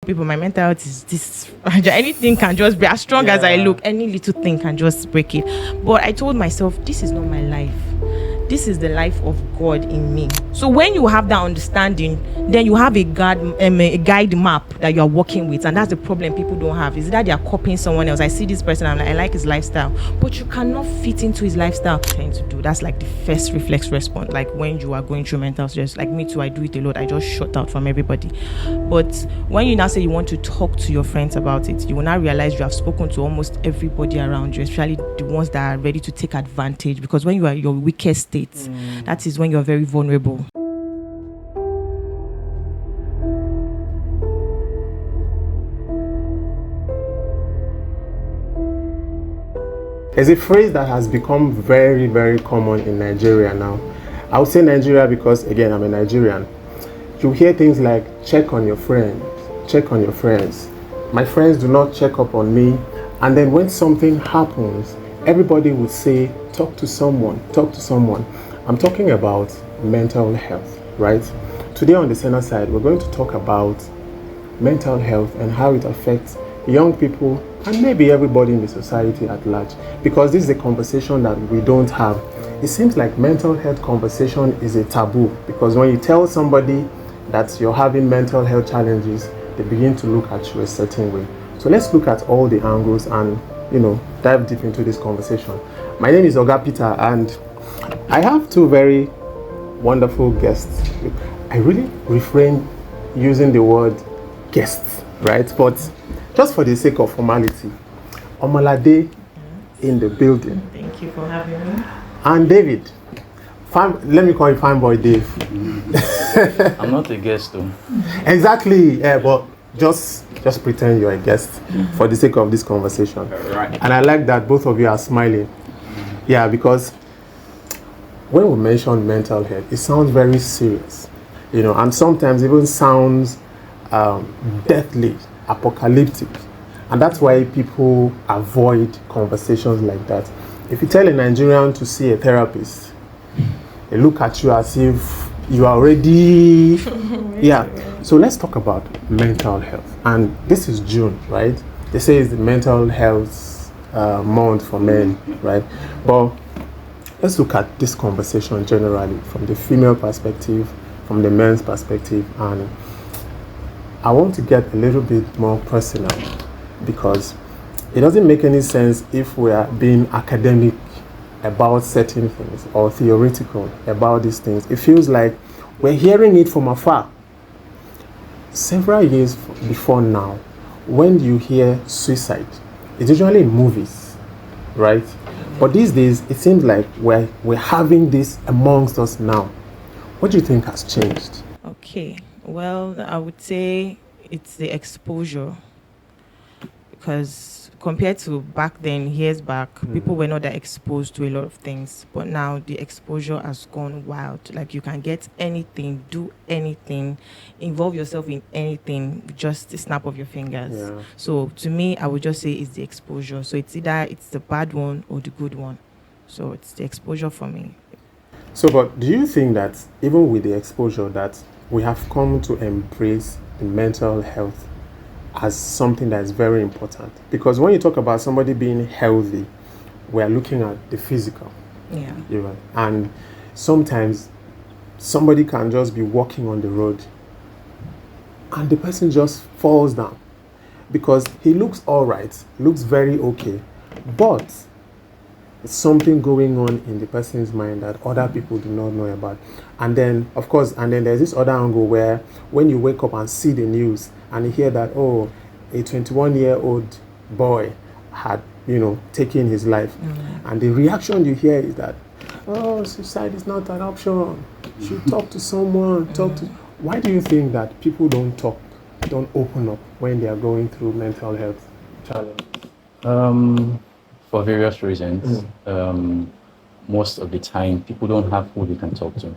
people, my mental health is this. Anything can just be as strong as I look. Any little thing can just break it. But I told myself, this is not my life. This is the life of God in me. So when you have that understanding, then you have a guide map that you are working with, and that's the problem people don't have. Is that they are copying someone else. I see this person, I'm like, I like his lifestyle, but you cannot fit into his lifestyle. Trying to do that's like the first reflex response. Like when you are going through mental stress, like me too, I do it a lot. I just shut out from everybody. But when you now say you want to talk to your friends about it, you will now realize you have spoken to almost everybody around you, especially the ones that are ready to take advantage. Because when you are your weakest state, that is when you're very vulnerable. There's a phrase that has become very, very common in Nigeria now. I would say Nigeria because, again, I'm a Nigerian. You hear things like, check on your friends, check on your friends. My friends do not check up on me. And then when something happens, everybody would say, talk to someone, talk to someone. I'm talking about mental health, right? Today on the Center Side, we're going to talk about mental health and how it affects young people and maybe everybody in the society at large, because this is a conversation that we don't have. It seems like mental health conversation is a taboo, because when you tell somebody that you're having mental health challenges, they begin to look at you a certain way. So let's look at all the angles and, dive deep into this conversation. My name is Oga Peter, and I have two very wonderful guests. I really refrain using the word guests, right? But just for the sake of formality, Omalade in the building. Thank you for having me. And David. Let me call you Fine Boy Dave. I'm not a guest though. Exactly, but just pretend you're a guest for the sake of this conversation. Right. And I like that both of you are smiling. Yeah, because when we mention mental health, it sounds very serious, and sometimes even sounds deathly, apocalyptic. And that's why people avoid conversations like that. If you tell a Nigerian to see a therapist, they look at you as if you are already... Yeah. So let's talk about mental health. And this is June, right? They say it's the mental health month for men, right? But let's look at this conversation generally from the female perspective, from the men's perspective, and I want to get a little bit more personal, because it doesn't make any sense if we are being academic about certain things or theoretical about these things. It feels like we're hearing it from afar. Several years before now, when you hear suicide, it's usually in movies, right? But these days, it seems like we're having this amongst us now. What do you think has changed? Okay, well, I would say it's the exposure, because compared to back then, years back, people were not that exposed to a lot of things. But now the exposure has gone wild. Like you can get anything, do anything, involve yourself in anything, with just the snap of your fingers. Yeah. So to me, I would just say it's the exposure. So it's either it's the bad one or the good one. So it's the exposure for me. So, but do you think that even with the exposure that we have come to embrace the mental health as something that is very important? Because when you talk about somebody being healthy, we are looking at the physical. Yeah. Right? And sometimes somebody can just be walking on the road and the person just falls down because he looks all right, looks very okay, but it's something going on in the person's mind that other people do not know about. And then, of course, there's this other angle where when you wake up and see the news and you hear that, oh, a 21-year-old boy had, taken his life. And the reaction you hear is that, oh, suicide is not an option. You should talk to someone, Why do you think that people don't talk, don't open up when they are going through mental health challenges? For various reasons. Most of the time, people don't have who they can talk to.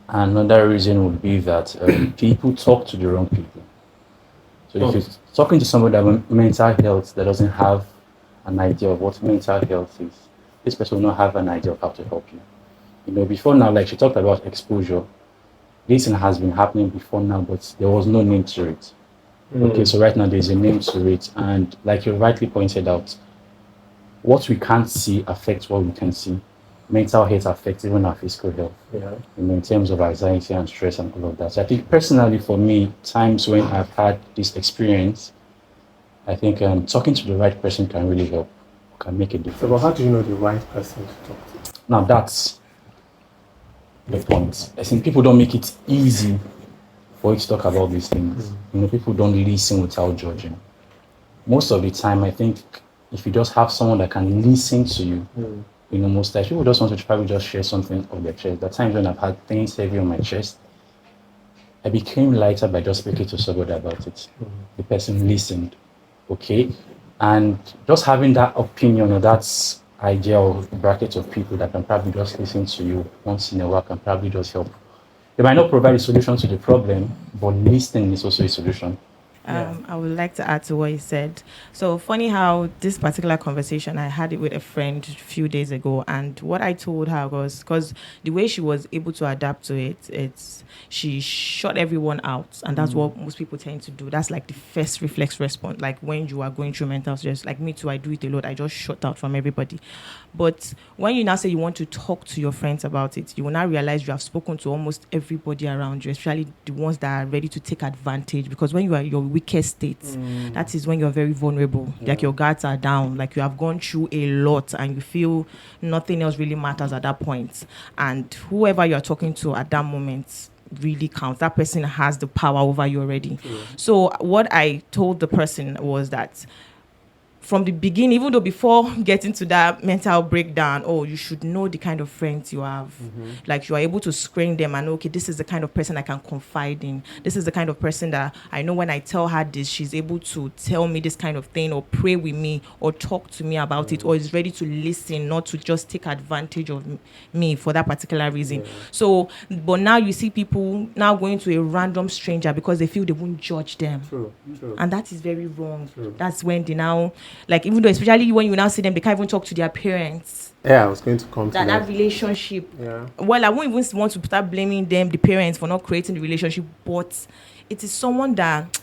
Another reason would be that people talk to the wrong people. So if you're talking to somebody about mental health that doesn't have an idea of what mental health is, this person will not have an idea of how to help you. Before now, like she talked about exposure, this thing has been happening before now, but there was no name to it. Okay, so right now there's a name to it, and like you rightly pointed out, what we can't see affects what we can see. Mental health affects even our physical health. Yeah. In terms of anxiety and stress and all of that. So I think personally for me, times when I've had this experience, I think talking to the right person can really help, can make a difference. So, but how do you know the right person to talk to? Now that's the point. I think people don't make it easy for you to talk about these things. People don't listen without judging. Most of the time, I think if you just have someone that can listen to you, most times people just want to probably just share something of their chest. There are times when I've had things heavy on my chest, I became lighter by just speaking to somebody about it. The person listened, okay? And just having that opinion or that idea of bracket of people that can probably just listen to you once in a while can probably just help. They might not provide a solution to the problem, but listening is also a solution. I would like to add to what you said. So funny how this particular conversation, I had it with a friend a few days ago, and what I told her was, because the way she was able to adapt to it, she shut everyone out, and that's what most people tend to do. That's like the first reflex response. Like when you are going through mental stress, like me too, I do it a lot. I just shut out from everybody. But when you now say you want to talk to your friends about it, you will now realize you have spoken to almost everybody around you, especially the ones that are ready to take advantage. Because when you are in your weakest state, that is when you're very vulnerable. Like your guards are down, like you have gone through a lot and you feel nothing else really matters at that point. And whoever you're talking to at that moment really counts. That person has the power over you already. So what I told the person was that from the beginning, even though before getting to that mental breakdown, you should know the kind of friends you have. Like you are able to screen them and okay, this is the kind of person I can confide in. This is the kind of person that I know when I tell her this, she's able to tell me this kind of thing or pray with me or talk to me about it or is ready to listen, not to just take advantage of me for that particular reason. So, but now you see people now going to a random stranger because they feel they won't judge them. True. And that is very wrong. That's when they now, like, even though, especially when you now see them, they can't even talk to their parents. Yeah, I was going to come to That relationship. Yeah. Well, I won't even want to start blaming them, the parents, for not creating the relationship, but it is someone that,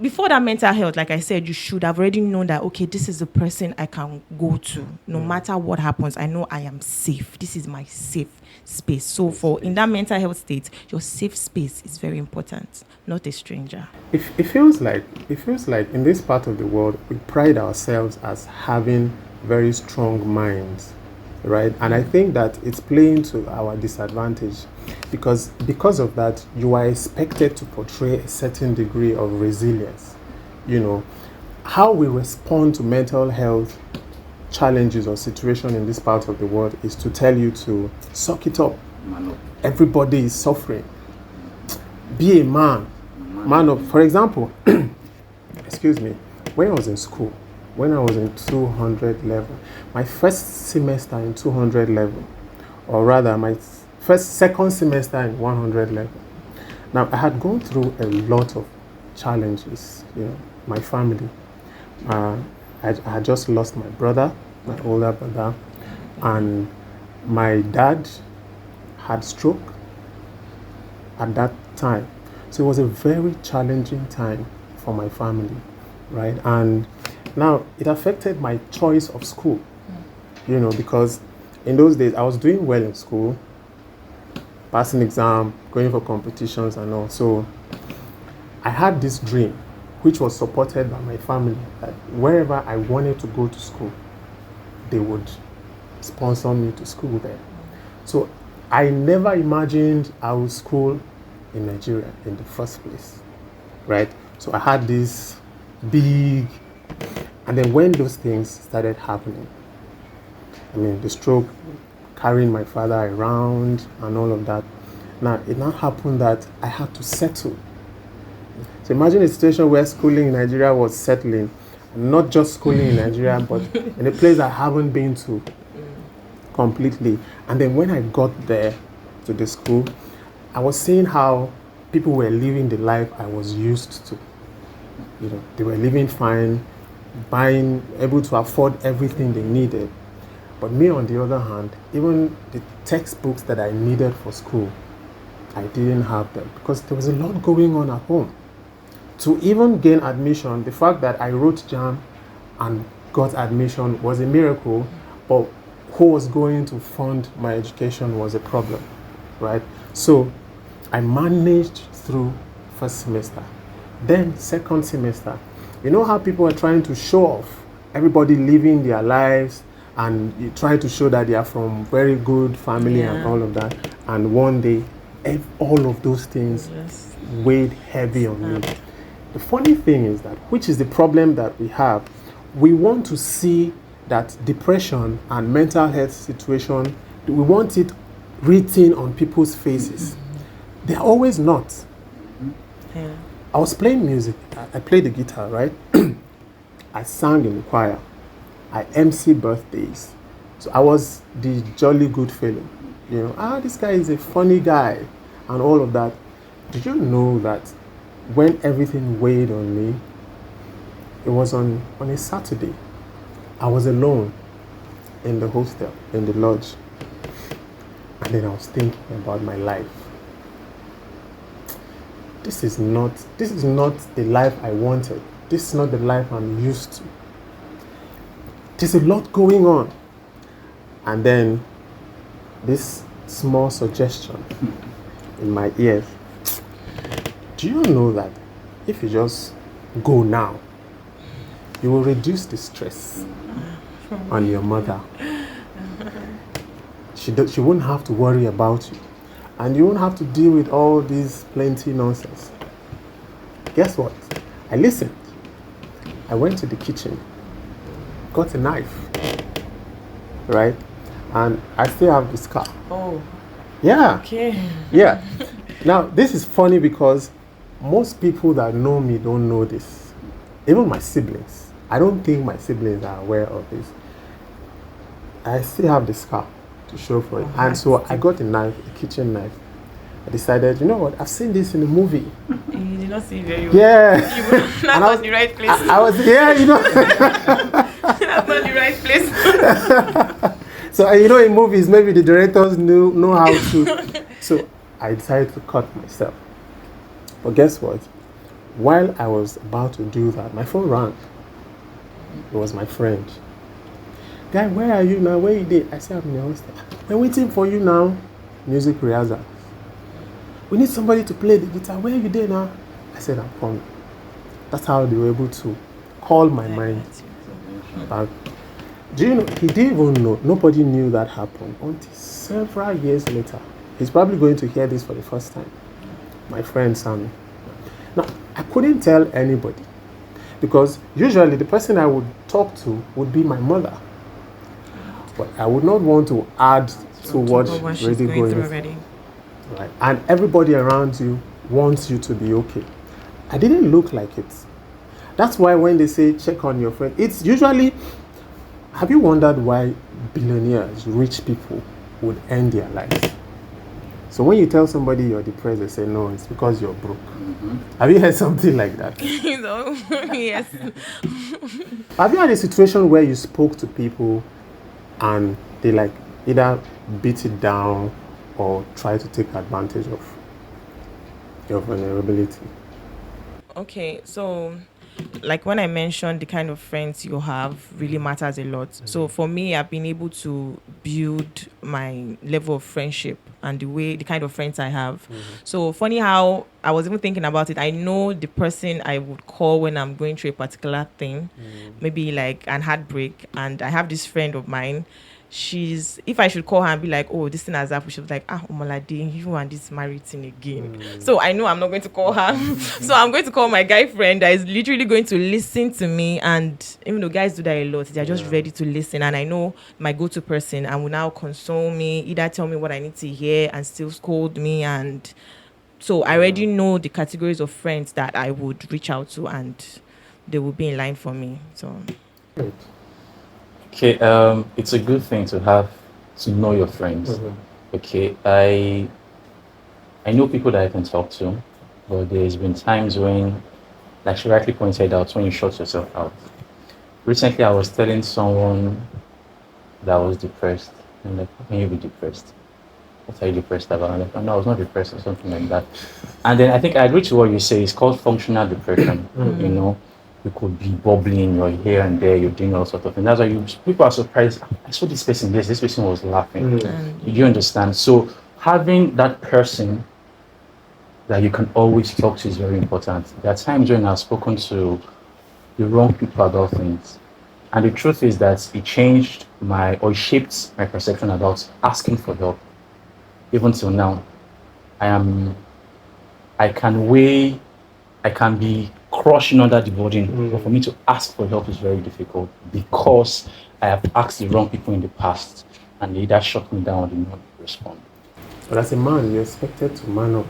before that mental health, like I said, you should have already known that, okay, this is the person I can go to. No matter what happens, I know I am safe. This is my safe space. So in that mental health state, your safe space is very important, not a stranger. It feels like in this part of the world, we pride ourselves as having very strong minds, right? And I think that it's playing to our disadvantage because of that, you are expected to portray a certain degree of resilience. How we respond to mental health challenges or situation in this part of the world is to tell you to suck it up. Everybody is suffering. Be a man up. For example, excuse me, when I was in school, when I was in 200 level, my first semester in 200 level, or rather my second semester in 100 level. Now, I had gone through a lot of challenges, my family. I had just lost my brother, my older brother, and my dad had stroke at that time. So it was a very challenging time for my family, right? And now it affected my choice of school, because in those days I was doing well in school, passing exam, going for competitions and all. So I had this dream, which was supported by my family, that wherever I wanted to go to school, they would sponsor me to school there. So I never imagined I would school in Nigeria in the first place, right? So I had this big, and then when those things started happening, the stroke, carrying my father around and all of that, it now happened that I had to settle. So imagine a situation where schooling in Nigeria was settling, not just schooling in Nigeria, but in a place I haven't been to completely. And then when I got there to the school, I was seeing how people were living the life I was used to. They were living fine, able to afford everything they needed. But me, on the other hand, even the textbooks that I needed for school, I didn't have them because there was a lot going on at home. To even gain admission, the fact that I wrote JAM and got admission was a miracle, but who was going to fund my education was a problem, right? So I managed through first semester. Then second semester, you know how people are trying to show off, everybody living their lives and you try to show that they are from very good family and all of that. And one day, all of those things weighed heavy on me. The funny thing is that, which is the problem that we have, we want to see that depression and mental health situation, we want it written on people's faces. They're always not. Yeah. I was playing music. I played the guitar, right? I sang in the choir. I MC birthdays. So I was the jolly good fellow. You know, this guy is a funny guy and all of that. Did you know that when everything weighed on me, it was on a Saturday. I was alone in the hostel, in the lodge. And then I was thinking about my life. This is not the life I wanted. This is not the life I'm used to. There's a lot going on. And then this small suggestion in my ears. Do you know that if you just go now, you will reduce the stress on your mother? She won't have to worry about you. And you won't have to deal with all this plenty nonsense. Guess what? I listened. I went to the kitchen, got a knife, right? And I still have the scar. Oh. Yeah. Okay. Yeah. Now, this is funny because most people that know me don't know this. Even my siblings. I don't think my siblings are aware of this. I still have the scar to show for it. And so I got a knife, a kitchen knife. I decided, you know what, I've seen this in a movie. You did not see it very well. Yeah. You were not on the right place. I was, yeah, you know. That's not the right place. So, you know, in movies, maybe the directors know how to. So I decided to cut myself. But guess what? While I was about to do that, my phone rang. It was my friend. Guy, where are you now? Where you did? I said, I'm in the hostel. We're waiting for you now. Music rehearsal. We need somebody to play the guitar. Where are you there now? I said, I'm coming. That's how they were able to call my mind back. Do you know, he didn't even know. Nobody knew that happened until several years later. He's probably going to hear this for the first time. My friend Sammy. Now, I couldn't tell anybody because usually the person I would talk to would be my mother. But I would not want to add to what she's already going through on. already. Right. And everybody around you wants you to be okay. I didn't look like it. That's why when they say check on your friend, it's usually, have you wondered why billionaires, rich people would end their lives? So when you tell somebody you're depressed, they say, no, it's because you're broke. Mm-hmm. Have you heard something like that? You know, yes. Have you had a situation where you spoke to people and they like either beat it down or try to take advantage of your vulnerability? Okay, so like when I mentioned the kind of friends you have really matters a lot. Mm-hmm. So for me, I've been able to build my level of friendship and the kind of friends I have. Mm-hmm. So funny how I was even thinking about it. I know the person I would call when I'm going through a particular thing, maybe like an heartbreak. And I have this friend of mine. If I should call her and be like, oh, this thing has happened, she'll be like, Omalade, you and this married thing again. So I know I'm not going to call her. So I'm going to call my guy friend that is literally going to listen to me. And even though guys do that a lot, they're just ready to listen. And I know my go-to person and will now console me, either tell me what I need to hear and still scold me. And so I already know the categories of friends that I would reach out to and they will be in line for me. So Great. Okay, it's a good thing to know your friends. Mm-hmm. Okay, I know people that I can talk to, but there's been times when, like she rightly pointed out, when you shut yourself out. Recently, I was telling someone that was depressed, and like, how can you be depressed? what are you depressed about? I'm like, oh, no, I was not depressed or something like that. And then I think I agree to what you say. It's called functional depression. You know, you could be bubbling, you're here and there, you're doing all sorts of things. That's why people are surprised. I saw this person, this person was laughing. Do you understand? So having that person that you can always talk to is very important. There are times when I've spoken to the wrong people about things. And the truth is that it changed or it shaped my perception about asking for help. Even till now, I can be crushing under the burden, but for me to ask for help is very difficult because I have asked the wrong people in the past and they either shut me down or did not respond. But as a man, you're expected to man up.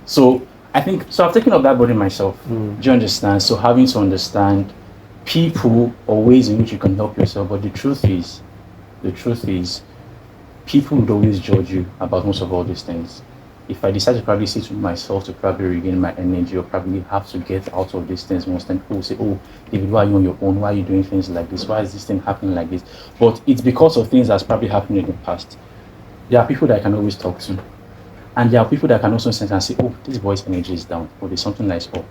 So I've taken up that burden myself. Do you understand? So having to understand people or ways in which you can help yourself. But the truth is, people would always judge you about most of all these things. If I decide to probably sit with myself to probably regain my energy or probably have to get out of these things, most times people will say, oh, David, why are you on your own? Why are you doing things like this? Why is this thing happening like this? But it's because of things that's probably happened in the past. There are people that I can always talk to. And there are people that can also sense and say, oh, this boy's energy is down, or there's something that's up.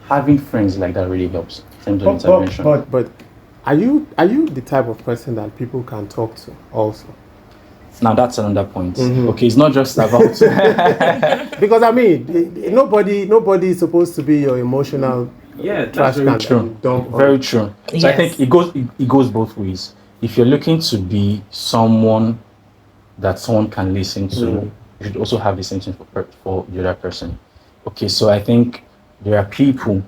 Having friends like that really helps in terms of intervention. But are you the type of person that people can talk to also? Now that's another point. Okay, it's not just about because I mean, nobody is supposed to be your emotional trash can. True. Very true. So yes. I think it goes both ways. If you're looking to be someone that someone can listen to, you should also have the same thing for the other person. Okay, so I think there are people,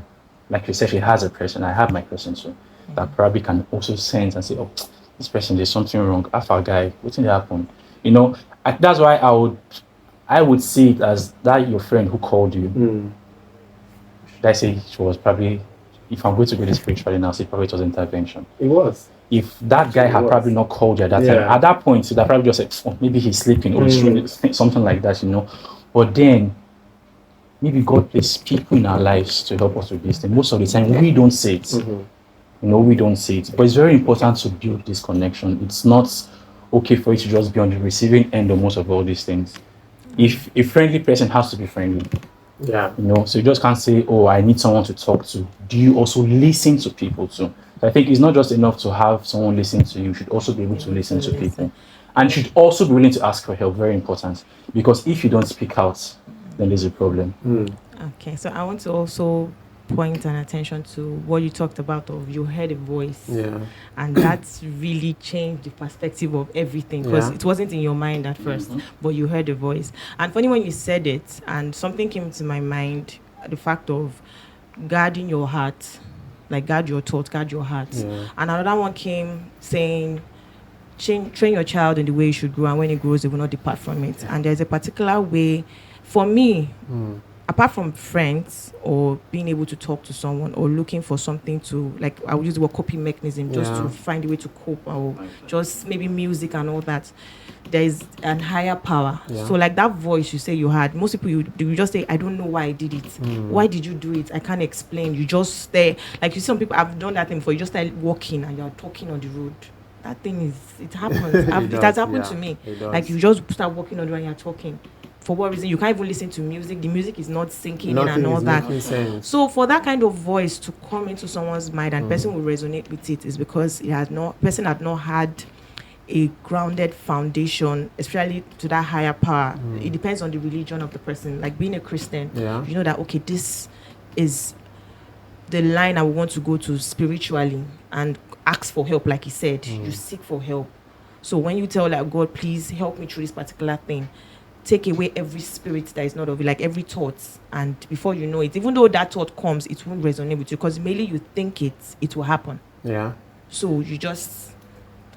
like you said, she has a person, I have my person too, that probably can also sense and say, oh, this person, there's something wrong. After a guy, what's going to happen? That's why I would see it as that your friend who called you. Should I say she was probably, if I'm going to go this spiritually now, say probably it was intervention. It was. If that guy had probably not called you at that time, at that point, you'd have probably just said, oh, maybe he's sleeping or he's doing something like that, But then, maybe God placed people in our lives to help us with this thing. Most of the time, we don't say it. We don't say it. But it's very important to build this connection. It's not okay for you to just be on the receiving end of most of all these things. If a friendly person has to be friendly, so you just can't say, oh, I need someone to talk to. Do you also listen to people too? So I think it's not just enough to have someone listen to you. You should also be able to listen to people. And you should also be willing to ask for help. Very important. Because if you don't speak out, then there's a problem. Okay, so I want to also point an attention to what you talked about of you heard a voice. And that's really changed the perspective of everything, because it wasn't in your mind at first, but you heard a voice. And funny when you said it, and something came to my mind, the fact of guarding your heart, like guard your thoughts, guard your heart. And another one came saying, train your child in the way you should grow, and when it grows, it will not depart from it. And there's a particular way, for me, apart from friends or being able to talk to someone or looking for something to, like, I would use the word coping mechanism, just to find a way to cope, or just maybe music and all that, there is an higher power. So like that voice you say you had, most people, you just say, I don't know why I did it. Why did you do it? I can't explain. You just stay. Like you see some people, I've done that thing before. You just start walking and you're talking on the road. That thing it happens. It has happened to me. Like you just start walking on the road and you're talking. For what reason? You can't even listen to music. The music is not sinking in and all that. So for that kind of voice to come into someone's mind and person will resonate with it, is because person had not had a grounded foundation, especially to that higher power. It depends on the religion of the person. Like being a Christian, you know that, okay, this is the line I want to go to spiritually and ask for help. Like he said, you seek for help. So when you tell like, God, please help me through this particular thing, take away every spirit that is not of you, like every thought, and before you know it, even though that thought comes, it won't resonate with you, because mainly you think it will happen. So you just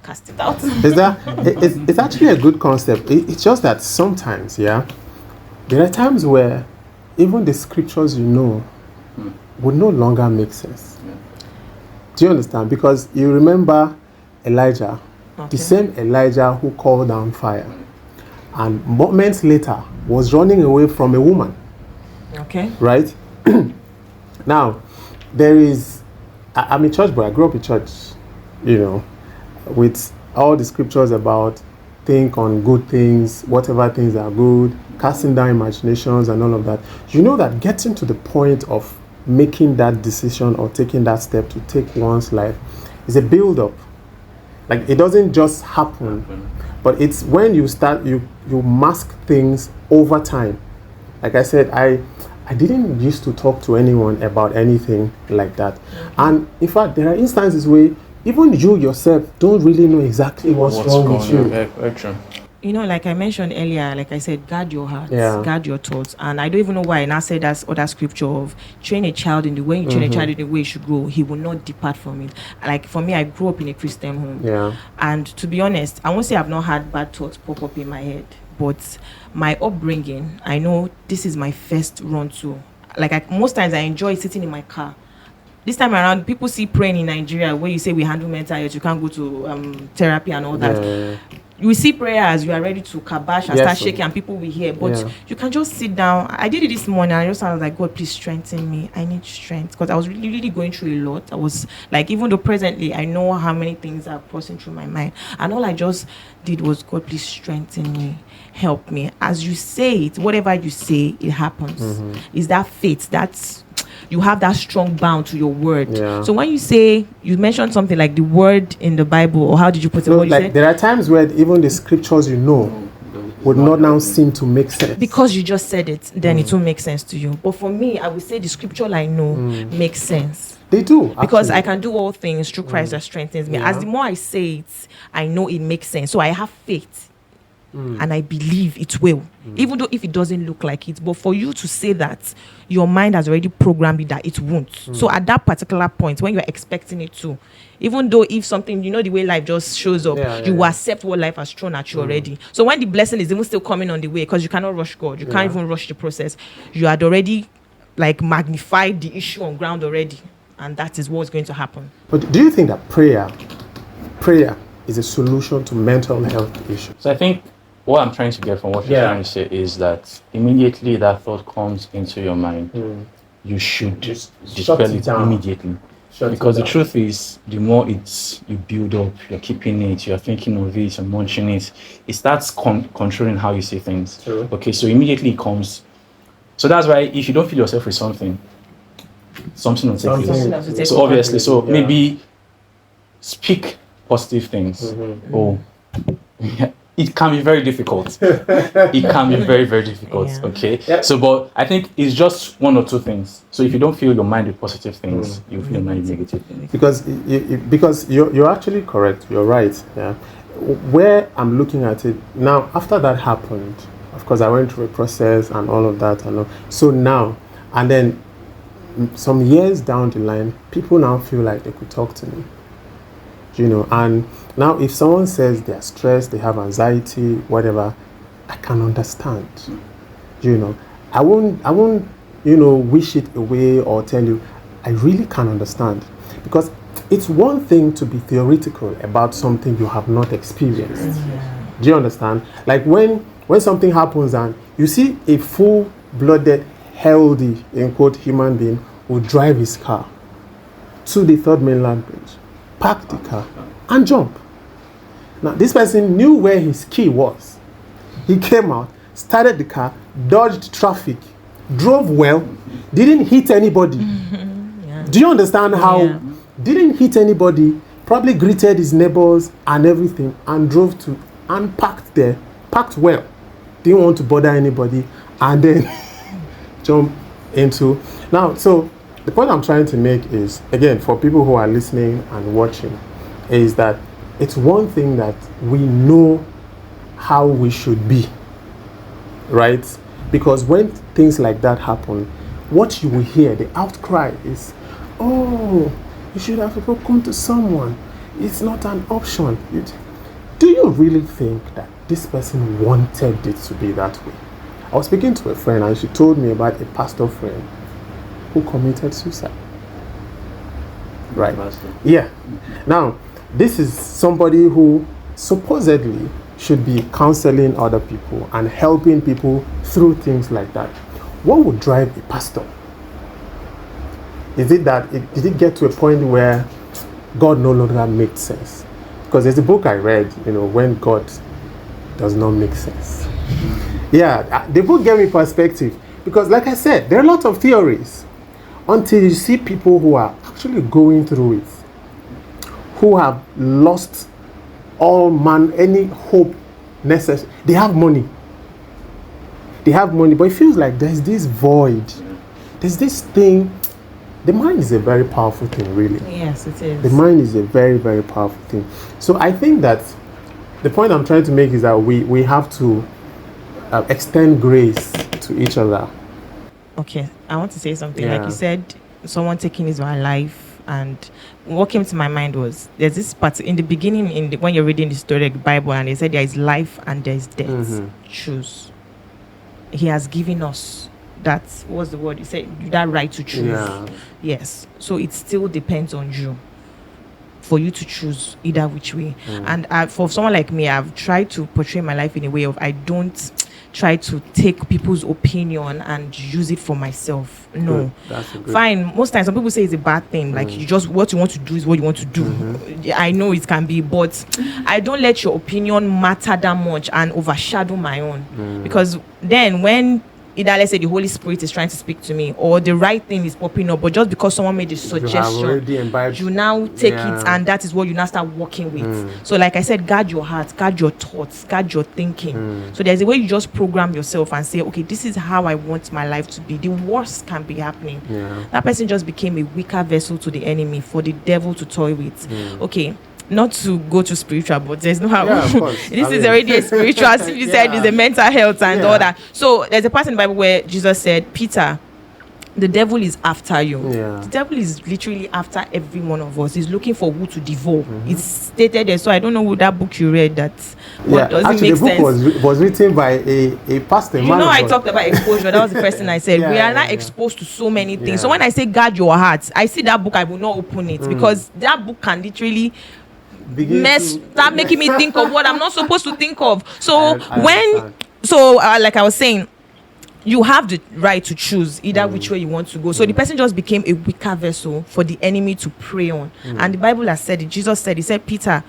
cast it out. It's actually a good concept. It's just that sometimes, there are times where even the scriptures would no longer make sense. Do you understand? Because you remember Elijah, the same Elijah who called down fire, and moments later was running away from a woman. Right? Now, I'm a church boy. I grew up in church, with all the scriptures about think on good things, whatever things are good, casting down imaginations and all of that. You know that getting to the point of making that decision or taking that step to take one's life is a build-up. Like, it doesn't just happen, but it's when you start, you mask things over time. Like I said, I didn't used to talk to anyone about anything like that. And in fact, there are instances where even you yourself don't really know exactly what's wrong with you. You know, like I mentioned earlier, like I said, guard your heart, Yeah. guard your thoughts. And I don't even know why I now said that other scripture of train a child in the way you train a child in the way he should grow, he will not depart from it. Like for me, I grew up in a Christian home. Yeah. And to be honest, I won't say I've not had bad thoughts pop up in my head, but my upbringing, I know this is my first run to. Like most times I enjoy sitting in my car. This time around, people see praying in Nigeria where you say we handle mental health, you can't go to therapy and all that. Yeah. You see prayer as you are ready to kabash and Yes, start sir. shaking and people will hear. But Yeah. you can just sit down. I did it this morning and I was like, God, please strengthen me. I need strength. Because I was really, really going through a lot. I was like, even though presently I know how many things are crossing through my mind. And all I just did was, God, please strengthen me. Help me. As you say it, whatever you say, it happens. Is that faith? That's... You have that strong bound to your word. Yeah. So when you say, you mentioned something like the word in the Bible, or how did you put it? No, What you like said? there are times where even the scriptures would not now seem to make sense. Because you just said it, then it will make sense to you. But for me, I would say the scripture I know makes sense. They do. Because actually. I can do all things through Christ that strengthens me. Yeah. As the more I say it, I know it makes sense. So I have faith. And I believe it will, even though if it doesn't look like it. But for you to say that, your mind has already programmed it that it won't. So at that particular point, when you're expecting it to, even though if something, you know, the way life just shows up, you will accept what life has thrown at you already. So when the blessing is even still coming on the way, because you cannot rush God, you can't even rush the process, you had already like magnified the issue on ground already. And that is what's going to happen. But do you think that prayer is a solution to mental health issues? So I think what I'm trying to get from what you're trying to say is that immediately that thought comes into your mind, you should dispel it it down. immediately. Because the truth is, the more you build up, you're keeping it, you're thinking of it, you're munching it, it starts controlling how you see things. True. Okay, so immediately it comes. So that's why if you don't feel yourself with something will take Something else will place. take So obviously, so Yeah. maybe speak positive things. Oh, it can be very difficult. It can be very, very difficult. Yeah. Okay. Yeah. So, but I think it's just one or two things. So if you don't fill your mind with positive things, you feel your mind with negative things. Because you're actually correct. You're right. Yeah. Where I'm looking at it now, after that happened, of course, I went through a process and all of that. And all. So now, and then some years down the line, people now feel like they could talk to me. You know, and now if someone says they're stressed, they have anxiety, whatever, I can understand. You know, I won't, you know, wish it away or tell you. I really can understand, because it's one thing to be theoretical about something you have not experienced. Do you understand? Like when something happens and you see a full-blooded, healthy, in quote, human being will drive his car to the third mainland bridge, park the car, and jump. Now, this person knew where his key was. He came out, started the car, dodged traffic, drove well, didn't hit anybody. Do you understand how? Yeah. Didn't hit anybody, probably greeted his neighbors and everything, and drove to, and parked there, parked well. Didn't want to bother anybody, and then jump into. Now, so the point I'm trying to make is, again, for people who are listening and watching, is that it's one thing that we know how we should be, right? Because when things like that happen, what you will hear, the outcry is, oh, you should have spoken to someone. It's not an option. Do you really think that this person wanted it to be that way? I was speaking to a friend and she told me about a pastor friend who committed suicide. Right. Yeah. Now, this is somebody who supposedly should be counseling other people and helping people through things like that. What would drive a pastor? Is it that did it get to a point where God no longer made sense? Because there's a book I read, you know, when God does not make sense. Yeah, the book gave me perspective because, like I said, there are a lot of theories until you see people who are actually going through it, who have lost any hope necessary. They have money, but it feels like there's this void. There's this thing. The mind is a very powerful thing, really. Yes, it is. The mind is a very, very powerful thing. So I think that the point I'm trying to make is that we have to extend grace to each other. Okay, I want to say something. Yeah. Like you said, someone taking his own life, and what came to my mind was there's this part in the beginning, when you're reading the story of the Bible, and they said there is life and there is death. Choose. He has given us that. What's the word? You said that right to choose. Yeah. Yes. So it still depends on you, for you to choose either which way. And for someone like me, I've tried to portray my life in a way of I don't try to take people's opinion and use it for myself. No. Good. That's a good. Fine. Most times some people say it's a bad thing. Like you just, what you want to do is what you want to do. I know it can be, but I don't let your opinion matter that much and overshadow my own. Because then when either, let's say, the Holy Spirit is trying to speak to me, or the right thing is popping up, but just because someone made a suggestion, you now take it, and that is what you now start working with. So like I said, guard your heart, guard your thoughts, guard your thinking. So there's a way you just program yourself and say, okay, this is how I want my life to be. The worst can be happening. That person just became a weaker vessel to the enemy for the devil to toy with. Okay, not to go to spiritual, but there's no how. This is already a spiritual. As you said, it's a mental health and all that. So there's a part in the Bible where Jesus said, Peter, the devil is after you. The devil is literally after every one of us. He's looking for who to devour. It's stated there. So I don't know who that book you read that doesn't actually, make the book sense. was written by a pastor. You know, I talked about exposure. That was the first thing I said. We are not exposed to so many things. So when I say guard your heart, I see that book, I will not open it because that book can literally start making me think of what I'm not supposed to think of. So like I was saying, you have the right to choose either which way you want to go. So the person just became a weaker vessel for the enemy to prey on. And the Bible has said it. Jesus said, he said, Peter,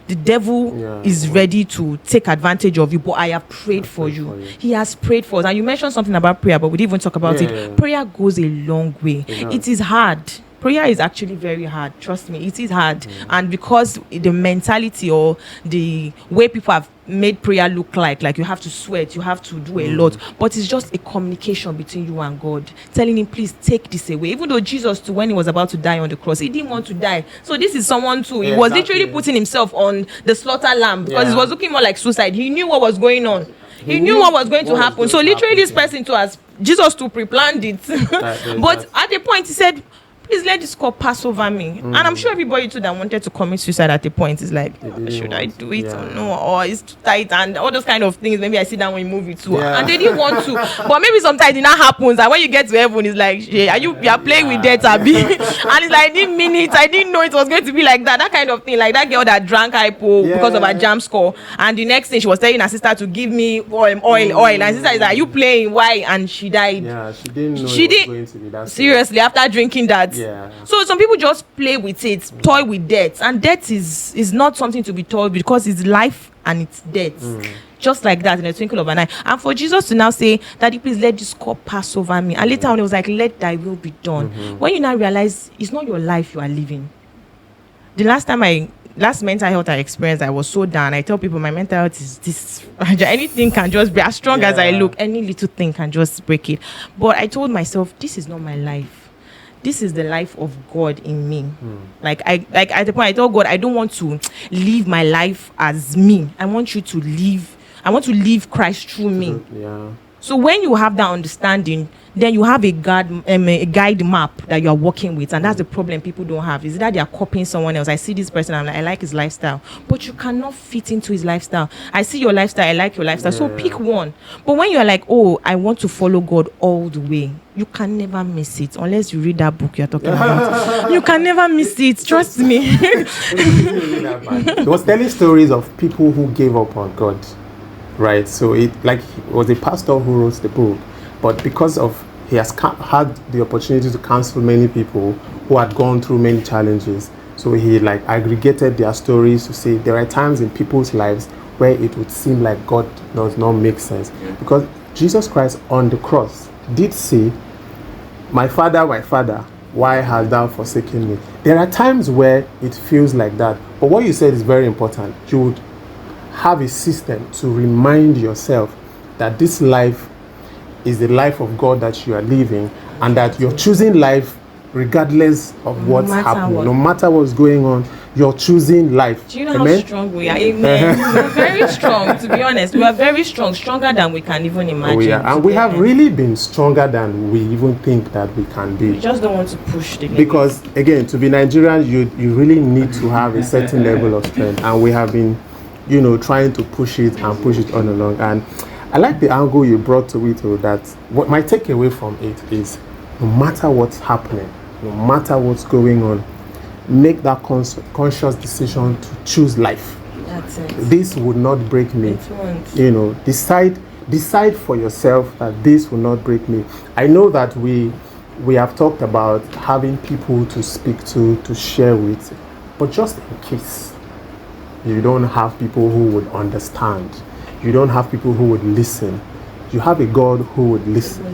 the devil is ready to take advantage of you, but I have prayed for you. He has prayed for us. And you mentioned something about prayer, but we didn't even talk about it. Prayer goes a long way. It is hard. Prayer is actually very hard. Trust me, it is hard. And because the mentality or the way people have made prayer look like you have to sweat, you have to do a lot, but it's just a communication between you and God, telling him, please take this away. Even though Jesus too, when he was about to die on the cross, he didn't want to die. So this is someone too, he was literally putting himself on the slaughter lamb because it was looking more like suicide. He knew what was going on. He knew what was going to happen. So literally this person too, as Jesus too pre-planned it. But at the point he said, please let this cup pass over me. And I'm sure everybody too that wanted to commit suicide at the point is like, should I do it or no? Or it's too tight and all those kind of things. Maybe I sit down when you move it too. And they didn't want to. But maybe sometimes it not happens. And when you get to heaven, it's like, yeah, you are playing with death, Abby. And it's like, I didn't mean it. I didn't know it was going to be like that. That kind of thing. Like that girl that drank hypo because of her jam score. And the next thing she was telling her sister to give me oil. And sister is like, are you playing? Why? And she died. Yeah, she didn't know it was going to be that seriously, after drinking that. So some people just play with it, toy with death, and death is not something to be toyed with because it's life and it's death. Just like that in a twinkle of an eye. And for Jesus to now say, Daddy, please let this cup pass over me. And later on, it was like, let thy will be done. When you now realize it's not your life you are living. The last mental health I experienced, I was so down. I tell people my mental health is this. Anything can just be as strong as I look. Any little thing can just break it. But I told myself, this is not my life. This is the life of God in me. Like at the point I told God, I don't want to live my life as me. I want to live Christ through me. So when you have that understanding, then you have a guide map that you are working with, and that's the problem people don't have. Is that they are copying someone else. I see this person, I'm like, I like his lifestyle, but you cannot fit into his lifestyle. I see your lifestyle, I like your lifestyle. So pick one. But when you are like, oh, I want to follow God all the way, you can never miss it unless you read that book you're talking about. You can never miss it. Trust me. He was telling stories of people who gave up on God. Right, so it was a pastor who wrote the book, but because of he has had the opportunity to counsel many people who had gone through many challenges, so he aggregated their stories to say there are times in people's lives where it would seem like God does not make sense. Because Jesus Christ on the cross did say, my Father, why hast thou forsaken me? There are times where it feels like that. But what you said is very important. You would have a system to remind yourself that this life is the life of God that you are living, and that you're choosing life regardless of what's happening. No matter what's going on, you're choosing life. Do you know how strong we are? Amen. We're very strong, to be honest. We are very strong, stronger than we can even imagine. We are. And we have really been stronger than we even think that we can be. We just don't want to push the limit. Because, again, to be Nigerian, you really need to have a certain level of strength. And we have been, trying to push it on along. And I like the angle you brought to it, that what my takeaway from it is, no matter what's happening, no matter what's going on, make that conscious decision to choose life. That's it. This would not break me. It won't. Decide for yourself that this will not break me. I know that we have talked about having people to speak to share with, but just in case you don't have people who would understand, you don't have people who would listen, you have a God who would listen.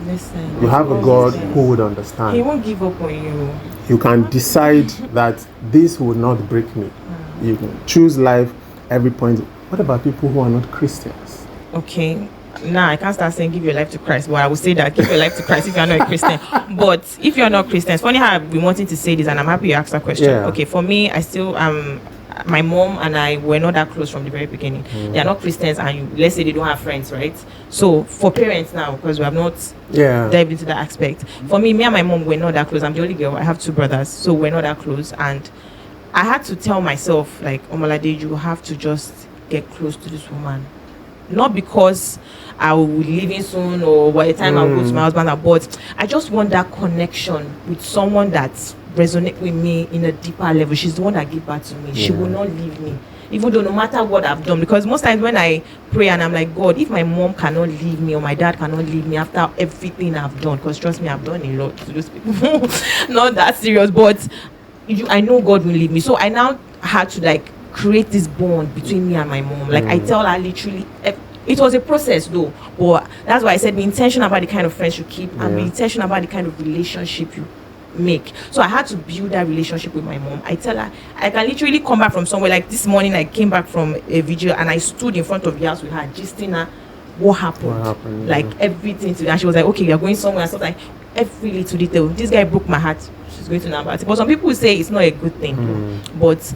You have a God who would understand. He won't give up on you. You can decide that this will not break me. You can choose life every point. What about people who are not Christians? Okay. Now I can't start saying give your life to Christ, but I would say that give your life to Christ if you're not a Christian. But if you're not Christian, it's funny how I've been wanting to say this, and I'm happy you asked that question. Yeah. Okay, for me, I still my mom and I were not that close from the very beginning. They are not Christians, and let's say they don't have friends, right? So for parents now, because we have not dived into that aspect. For me and my mom were not that close. I'm the only girl. I have two brothers, so we're not that close. And I had to tell myself, like, Omalade, you have to just get close to this woman. Not because I will be leaving soon or by the time I'll go to my husband, but I just want that connection with someone that resonates with me in a deeper level. She's the one that gave back to me. She will not leave me, even though no matter what I've done. Because most times when I pray and I'm like, God, if my mom cannot leave me or my dad cannot leave me after everything I've done, because trust me, I've done a lot to those people. Not that serious, but I know God will leave me. So I now had to like create this bond between me and my mom. Like I tell her literally, it was a process though, but that's why I said be intentional about the kind of friends you keep and be intentional about the kind of relationship you make. So I had to build that relationship with my mom. I tell her I can literally come back from somewhere. Like this morning I came back from a video and I stood in front of the house with her, gisting her what happened, like everything to her. And she was like, okay, you're going somewhere, and stuff like every little detail. This guy broke my heart, she's going to know about it. But some people say it's not a good thing, but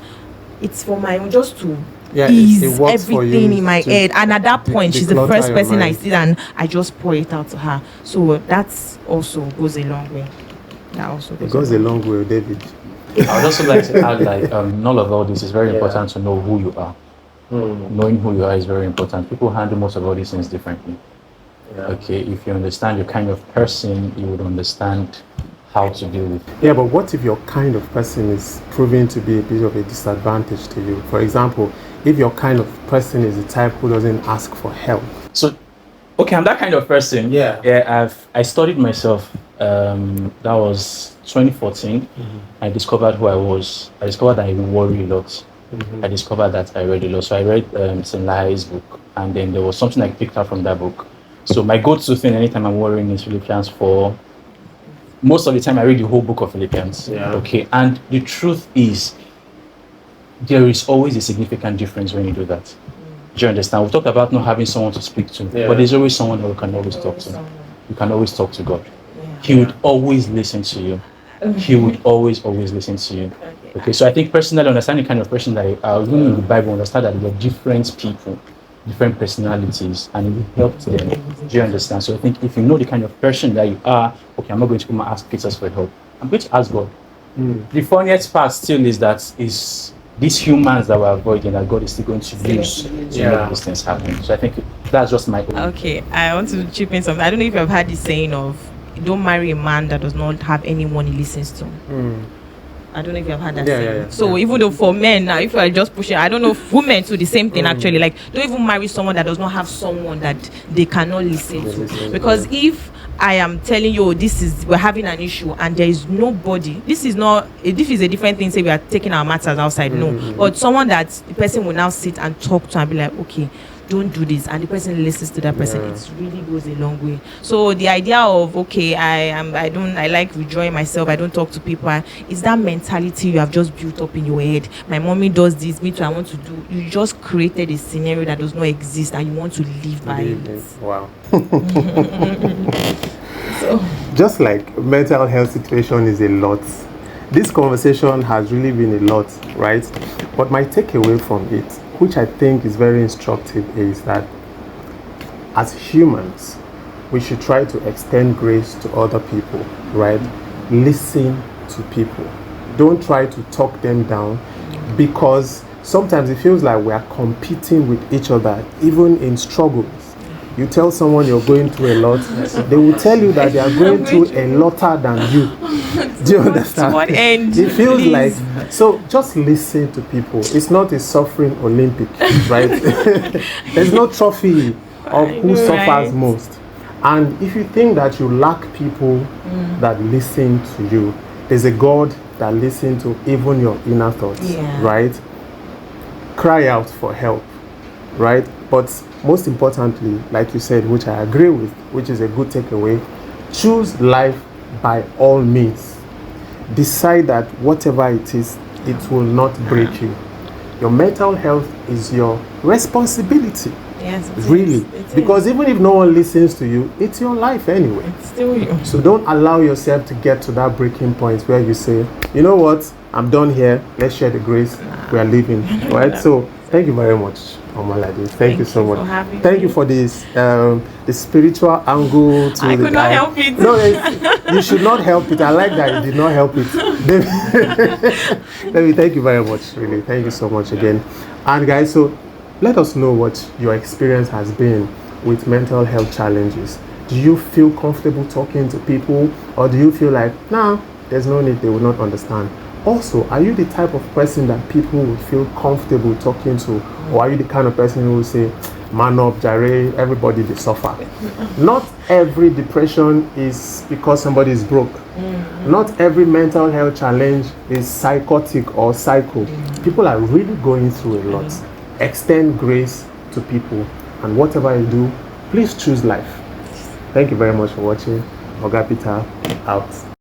it's for my own, just to ease everything in my head. And at that point, she's the first person I see, and I just pour it out to her. So that's also goes a long way. That also goes a long way, David. I would also like to add, like, none of all this is very important to know who you are. Knowing who you are is very important. People handle most of all these things differently. Okay, if you understand your kind of person, you would understand how to deal with it. Yeah, but what if your kind of person is proving to be a bit of a disadvantage to you? For example, if your kind of person is the type who doesn't ask for help. So, okay, I'm that kind of person. I studied myself. That was 2014. I discovered who I was. I discovered that I worry a lot. I discovered that I read a lot. So I read St. book, and then there was something I picked up from that book. So my go-to thing anytime I'm worrying is Philippians 4. Most of the time I read the whole book of Philippians. Okay, and the truth is, there is always a significant difference when you do that. Do you understand? We talked about not having someone to speak to, but there's always someone who you can always talk to. You can always talk to God. He would always listen to you. He would always listen to you. Okay, so I think personally, understanding the kind of person that even in the Bible, understand that there are different people, different personalities, and it helps them. Do you understand? So I think if you know the kind of person that you are, okay, I'm not going to come and ask Peter for help. I'm going to ask God. The funniest part still is that is these humans that we're avoiding that God is still going to use to make these things happen. So I think that's just my own. Okay, I want to chip in something. I don't know if you've heard the saying of don't marry a man that does not have anyone he listens to. I don't know if you've heard that saying. So even though for men now, if you are just pushing, I don't know if women do the same thing actually. Like don't even marry someone that does not have someone that they cannot listen to. Because if I am telling you, we're having an issue, and there is nobody. This is a different thing. Say we are taking our matters outside. No, but someone that the person will now sit and talk to and be like, okay, don't do this, and the person listens to that person. It really goes a long way. So the idea of, okay, I like withdrawing myself, I don't talk to people, is that mentality you have just built up in your head. My mommy does this, me too, I want to do. You just created a scenario that does not exist, and you want to live by it. Wow. So just like mental health situation is a lot, this conversation has really been a lot, right? But my takeaway from it, which I think is very instructive, is that as humans, we should try to extend grace to other people, right? Listen to people. Don't try to talk them down, because sometimes it feels like we are competing with each other, even in struggles. You tell someone you're going through a lot, they will tell you that they are going through a lotter than you. Do you understand? What end? It feels like, so just listen to people. It's not a suffering Olympic, right? There's no trophy of who suffers most. And if you think that you lack people that listen to you, there's a God that listens to even your inner thoughts, right? Cry out for help, right? But most importantly, like you said, which I agree with, which is a good takeaway, choose life by all means. Decide that whatever it is, it will not break you. Your mental health is your responsibility. Yes, really. Because even if no one listens to you, it's your life anyway. It's still you. So don't allow yourself to get to that breaking point where you say, you know what, I'm done here. Let's share the grace. We are leaving. Right? So thank you very much, Omalade. Thank you so much. Thank you for this the spiritual angle to I could not help it. No, you should not help it. I like that you did not help it. David, thank you very much. Really, thank you so much again. And guys, so let us know what your experience has been with mental health challenges. Do you feel comfortable talking to people, or do you feel like, nah, there's no need, they will not understand? Also, are you the type of person that people would feel comfortable talking to, or are you the kind of person who will say, man up, jare, everybody they suffer? Not every depression is because somebody is broke. Not every mental health challenge is psychotic or psycho. People are really going through a lot. Extend grace to people, and whatever you do, please choose life. Thank you very much for watching. Oga Peter out.